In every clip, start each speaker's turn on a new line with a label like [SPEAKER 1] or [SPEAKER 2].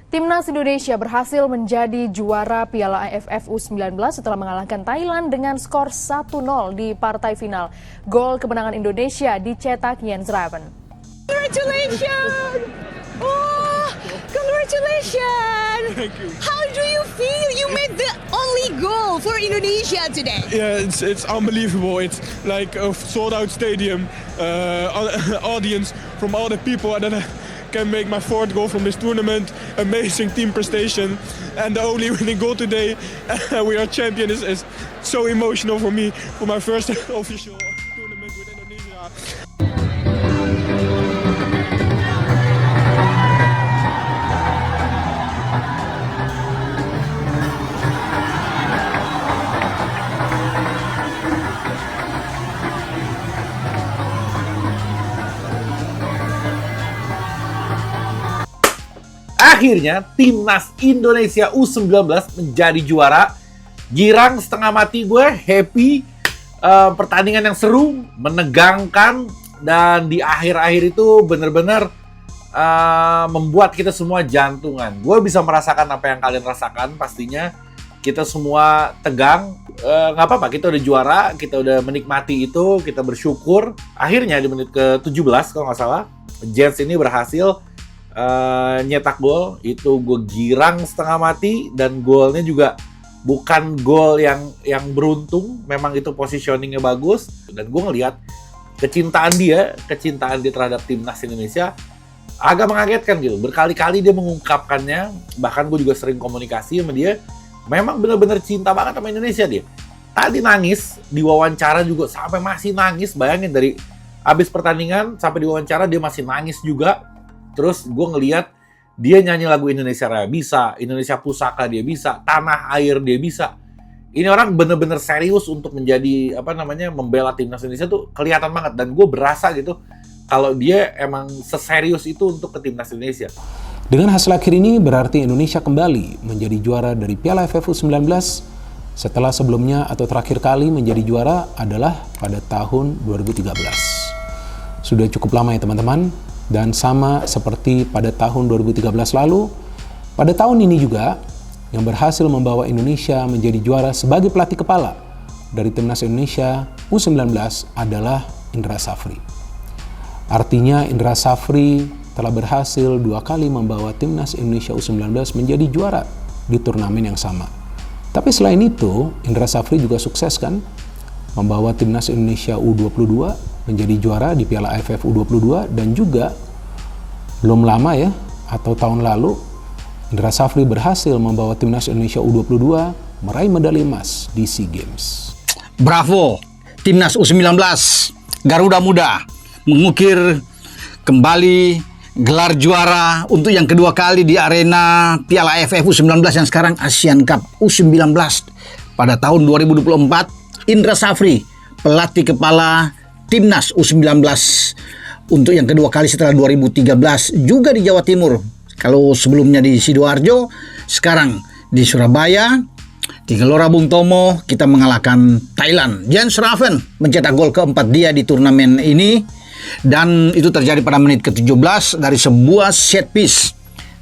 [SPEAKER 1] Timnas Indonesia berhasil menjadi juara Piala AFF U19 setelah mengalahkan Thailand dengan skor 1-0 di partai final. Gol kemenangan Indonesia dicetak Jens Raven.
[SPEAKER 2] Congratulations! Oh, congratulations!
[SPEAKER 3] Thank you.
[SPEAKER 2] How do you feel? You made the only goal for Indonesia today.
[SPEAKER 3] Yeah, it's unbelievable. It's like a sold-out stadium, audience from all the people, and then I can make my fourth goal from this tournament. Amazing team prestation, and the only winning goal today. We are champion is so emotional for me for my first official tournament with Indonesia.
[SPEAKER 4] Akhirnya Timnas Indonesia U19 menjadi juara. Girang setengah mati gue, happy. Pertandingan yang seru, menegangkan, dan di akhir-akhir itu benar-benar membuat kita semua jantungan. Gue bisa merasakan apa yang kalian rasakan pastinya. Kita semua tegang, nggak apa-apa, kita udah juara, kita udah menikmati itu, kita bersyukur. Akhirnya di menit ke-17 kalau nggak salah, Jens ini berhasil nyetak gol. Itu gue girang setengah mati, dan golnya juga bukan gol yang beruntung, memang itu positioningnya bagus. Dan gue ngelihat kecintaan dia terhadap timnas Indonesia agak mengagetkan gitu. Berkali-kali dia mengungkapkannya, bahkan gue juga sering komunikasi sama dia. Memang benar-benar cinta banget sama Indonesia dia. Tadi nangis di wawancara juga, sampai masih nangis. Bayangin, dari habis pertandingan sampai di wawancara dia masih nangis juga. Terus gue ngeliat dia nyanyi lagu Indonesia Raya bisa, Indonesia Pusaka dia bisa, Tanah Air dia bisa. Ini orang bener-bener serius untuk menjadi membela timnas Indonesia tuh kelihatan banget. Dan gue berasa gitu kalau dia emang seserius itu untuk ke timnas Indonesia.
[SPEAKER 5] Dengan hasil akhir ini berarti Indonesia kembali menjadi juara dari Piala AFF U19 setelah sebelumnya atau terakhir kali menjadi juara adalah pada tahun 2013. Sudah cukup lama ya teman-teman. Dan sama seperti pada tahun 2013 lalu, pada tahun ini juga yang berhasil membawa Indonesia menjadi juara sebagai pelatih kepala dari Timnas Indonesia U19 adalah Indra Safri. Artinya Indra Safri telah berhasil 2 kali membawa Timnas Indonesia U19 menjadi juara di turnamen yang sama. Tapi selain itu, Indra Safri juga sukses kan membawa Timnas Indonesia U22 menjadi juara di Piala AFF U22, dan juga belum lama ya, atau tahun lalu, Indra Safri berhasil membawa Timnas Indonesia U22 meraih medali emas di SEA Games.
[SPEAKER 6] Bravo, Timnas U19 Garuda Muda mengukir kembali gelar juara untuk yang kedua kali di arena Piala AFF U19 yang sekarang Asian Cup U19 pada tahun 2024. Indra Safri, pelatih kepala Timnas U19 untuk yang kedua kali setelah 2013 juga di Jawa Timur. Kalau sebelumnya di Sidoarjo, sekarang di Surabaya, di Gelora Bung Tomo kita mengalahkan Thailand. Jens Raven mencetak gol keempat dia di turnamen ini, dan itu terjadi pada menit ke-17 dari sebuah set piece.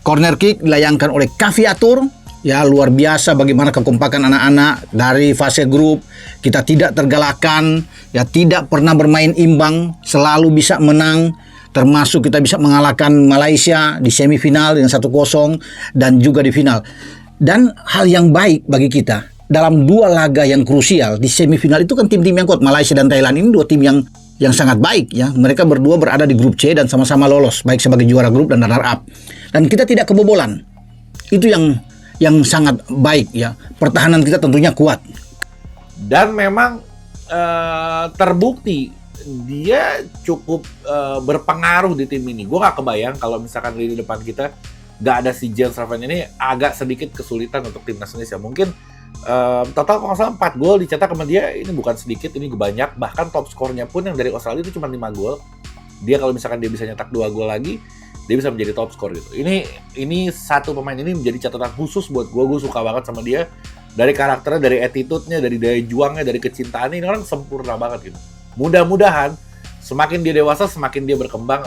[SPEAKER 6] Corner kick dilayangkan oleh Kaviatur. Ya, luar biasa bagaimana kekompakan anak-anak dari fase grup. Kita tidak tergalakkan, ya tidak pernah bermain imbang, selalu bisa menang. Termasuk kita bisa mengalahkan Malaysia di semifinal dengan 1-0 dan juga di final. Dan hal yang baik bagi kita, dalam 2 laga yang krusial di semifinal itu kan tim-tim yang kuat. Malaysia dan Thailand ini 2 tim yang sangat baik ya. Mereka berdua berada di grup C dan sama-sama lolos baik sebagai juara grup dan runner up. Dan kita tidak kebobolan. Itu yang sangat baik ya. Pertahanan kita tentunya kuat.
[SPEAKER 4] Dan memang terbukti dia cukup berpengaruh di tim ini. Gue gak kebayang kalau misalkan di depan kita gak ada si Jens Raven ini, agak sedikit kesulitan untuk timnas Indonesia. Mungkin total kalau nggak salah 4 gol dicetak sama dia, ini bukan sedikit, ini banyak. Bahkan top skornya pun yang dari Australia itu cuma 5 gol. Dia kalau misalkan dia bisa nyetak 2 gol lagi, dia bisa menjadi top skor gitu. Ini satu pemain ini menjadi catatan khusus buat gue. Gue suka banget sama dia. Dari karakternya, dari attitude-nya, dari daya juangnya, dari kecintaannya, ini orang sempurna banget gitu. Mudah-mudahan semakin dia dewasa, semakin dia berkembang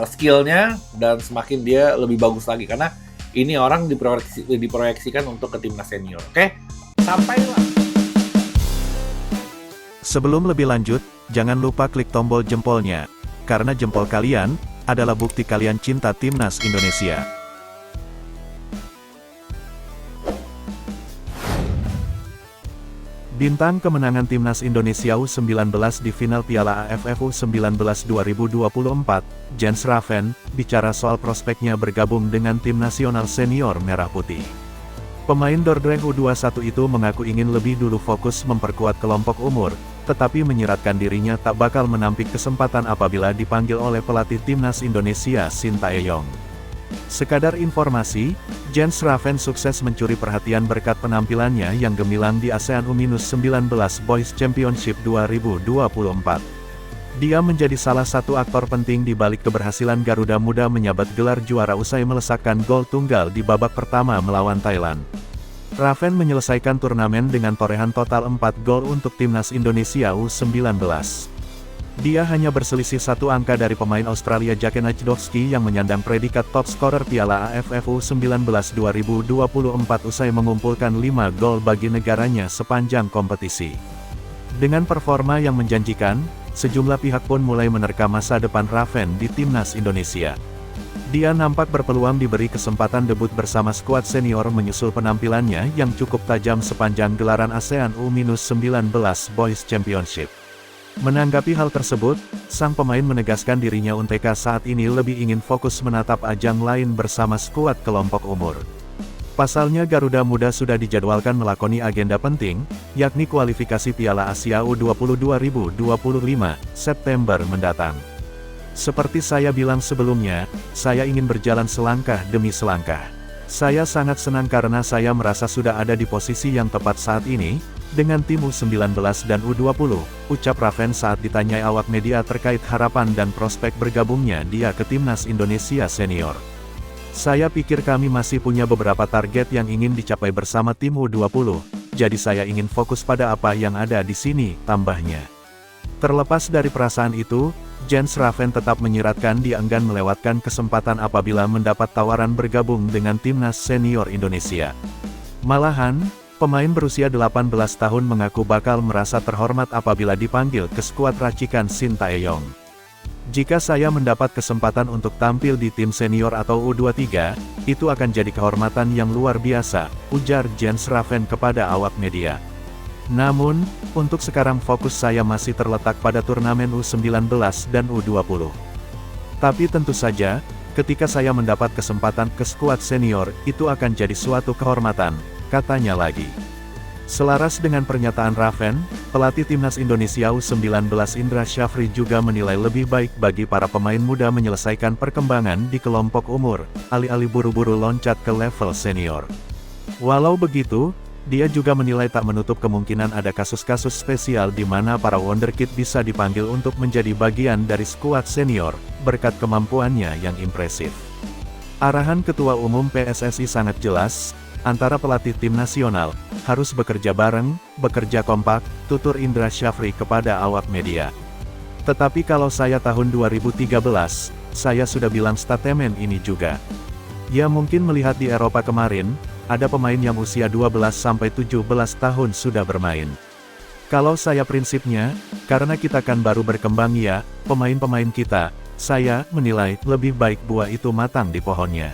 [SPEAKER 4] skillnya dan semakin dia lebih bagus lagi, karena ini orang diproyeksikan untuk ke timnas senior. Oke, sampailah.
[SPEAKER 7] Sebelum lebih lanjut, jangan lupa klik tombol jempolnya, karena jempol kalian adalah bukti kalian cinta timnas Indonesia. Bintang kemenangan timnas Indonesia U19 di final Piala AFF U19 2024, Jens Raven, bicara soal prospeknya bergabung dengan tim nasional senior Merah Putih. Pemain Dordrecht U21 itu mengaku ingin lebih dulu fokus memperkuat kelompok umur, tetapi menyiratkan dirinya tak bakal menampik kesempatan apabila dipanggil oleh pelatih timnas Indonesia Sintayong. Sekadar informasi, Jens Raven sukses mencuri perhatian berkat penampilannya yang gemilang di ASEAN U-19 Boys Championship 2024. Dia menjadi salah satu aktor penting di balik keberhasilan Garuda Muda menyabat gelar juara usai melesakkan gol tunggal di babak pertama melawan Thailand. Raven menyelesaikan turnamen dengan torehan total 4 gol untuk timnas Indonesia U19. Dia hanya berselisih 1 angka dari pemain Australia Jake Najdowski yang menyandang predikat top scorer Piala AFF U19 2024 usai mengumpulkan 5 gol bagi negaranya sepanjang kompetisi. Dengan performa yang menjanjikan, sejumlah pihak pun mulai menerka masa depan Raven di timnas Indonesia. Dia nampak berpeluang diberi kesempatan debut bersama skuad senior menyusul penampilannya yang cukup tajam sepanjang gelaran ASEAN U-19 Boys Championship. Menanggapi hal tersebut, sang pemain menegaskan dirinya UNTK saat ini lebih ingin fokus menatap ajang lain bersama skuad kelompok umur. Pasalnya Garuda Muda sudah dijadwalkan melakoni agenda penting, yakni kualifikasi Piala Asia U20 2025, September mendatang. Seperti saya bilang sebelumnya, saya ingin berjalan selangkah demi selangkah. Saya sangat senang karena saya merasa sudah ada di posisi yang tepat saat ini, dengan tim U19 dan U20, ucap Raven saat ditanyai awak media terkait harapan dan prospek bergabungnya dia ke timnas Indonesia senior. Saya pikir kami masih punya beberapa target yang ingin dicapai bersama tim U20, jadi saya ingin fokus pada apa yang ada di sini, tambahnya. Terlepas dari perasaan itu, Jens Raven tetap menyiratkan dia enggan melewatkan kesempatan apabila mendapat tawaran bergabung dengan timnas senior Indonesia. Malahan, pemain berusia 18 tahun mengaku bakal merasa terhormat apabila dipanggil ke skuad racikan Sintayong. Jika saya mendapat kesempatan untuk tampil di tim senior atau U23, itu akan jadi kehormatan yang luar biasa, ujar Jens Raven kepada awak media. Namun, untuk sekarang fokus saya masih terletak pada turnamen U19 dan U20. Tapi tentu saja, ketika saya mendapat kesempatan ke skuad senior, itu akan jadi suatu kehormatan, katanya lagi. Selaras dengan pernyataan Raven, pelatih timnas Indonesia U19 Indra Syafri juga menilai lebih baik bagi para pemain muda menyelesaikan perkembangan di kelompok umur, alih-alih buru-buru loncat ke level senior. Walau begitu, dia juga menilai tak menutup kemungkinan ada kasus-kasus spesial di mana para wonderkid bisa dipanggil untuk menjadi bagian dari skuad senior, berkat kemampuannya yang impresif. Arahan Ketua Umum PSSI sangat jelas, antara pelatih tim nasional, harus bekerja bareng, bekerja kompak, tutur Indra Syafri kepada awak media. Tetapi kalau saya tahun 2013, saya sudah bilang statement ini juga. Ya mungkin melihat di Eropa kemarin, ada pemain yang usia 12-17 tahun sudah bermain. Kalau saya prinsipnya, karena kita kan baru berkembang ya, pemain-pemain kita, saya menilai lebih baik buah itu matang di pohonnya.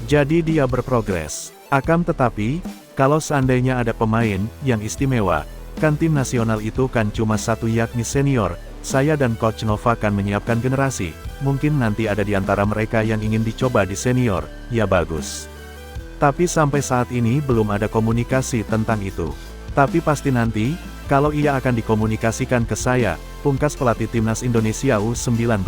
[SPEAKER 7] Jadi dia berprogres. Akan tetapi, kalau seandainya ada pemain yang istimewa, kan tim nasional itu kan cuma satu yakni senior, saya dan Coach Nova akan menyiapkan generasi, mungkin nanti ada di antara mereka yang ingin dicoba di senior, ya bagus. Tapi sampai saat ini belum ada komunikasi tentang itu. Tapi pasti nanti, kalau ia akan dikomunikasikan ke saya, pungkas pelatih timnas Indonesia U19.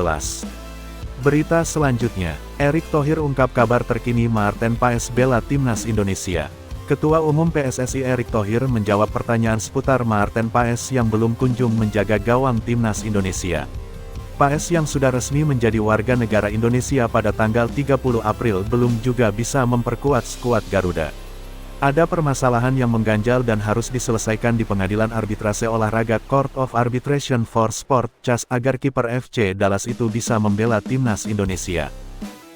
[SPEAKER 7] Berita selanjutnya, Erick Thohir ungkap kabar terkini Marten Paes bela timnas Indonesia. Ketua Umum PSSI Erick Thohir menjawab pertanyaan seputar Marten Paes yang belum kunjung menjaga gawang timnas Indonesia. Paes yang sudah resmi menjadi warga negara Indonesia pada tanggal 30 April belum juga bisa memperkuat skuad Garuda. Ada permasalahan yang mengganjal dan harus diselesaikan di Pengadilan Arbitrase Olahraga Court of Arbitration for Sport (CAS) agar kiper FC Dallas itu bisa membela timnas Indonesia.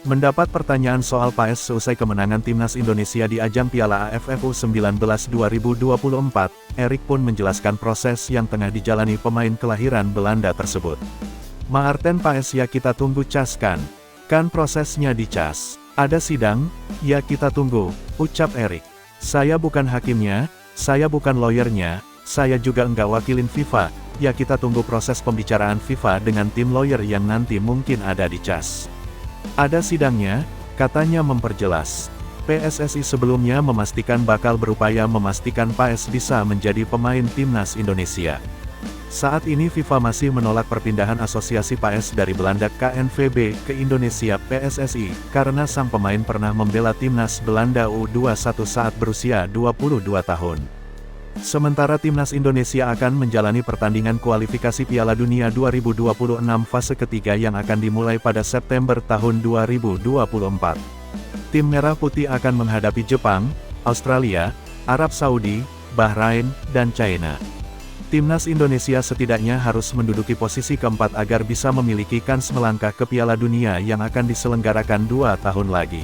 [SPEAKER 7] Mendapat pertanyaan soal PAES seusai kemenangan timnas Indonesia di ajang Piala AFF U19 2024, Erik pun menjelaskan proses yang tengah dijalani pemain kelahiran Belanda tersebut. "Maarten PAES ya kita tunggu CAS kan prosesnya di CAS. Ada sidang, ya kita tunggu," ucap Erik. "Saya bukan hakimnya, saya bukan lawyernya, saya juga enggak wakilin FIFA, ya kita tunggu proses pembicaraan FIFA dengan tim lawyer yang nanti mungkin ada di CAS. Ada sidangnya," katanya memperjelas. PSSI sebelumnya memastikan bakal berupaya memastikan PAES bisa menjadi pemain timnas Indonesia. Saat ini FIFA masih menolak perpindahan asosiasi PAES dari Belanda KNVB ke Indonesia PSSI, karena sang pemain pernah membela timnas Belanda U21 saat berusia 22 tahun. Sementara timnas Indonesia akan menjalani pertandingan kualifikasi Piala Dunia 2026 fase ketiga yang akan dimulai pada September tahun 2024. Tim Merah Putih akan menghadapi Jepang, Australia, Arab Saudi, Bahrain, dan China. Timnas Indonesia setidaknya harus menduduki posisi keempat agar bisa memiliki kans melangkah ke Piala Dunia yang akan diselenggarakan 2 tahun lagi.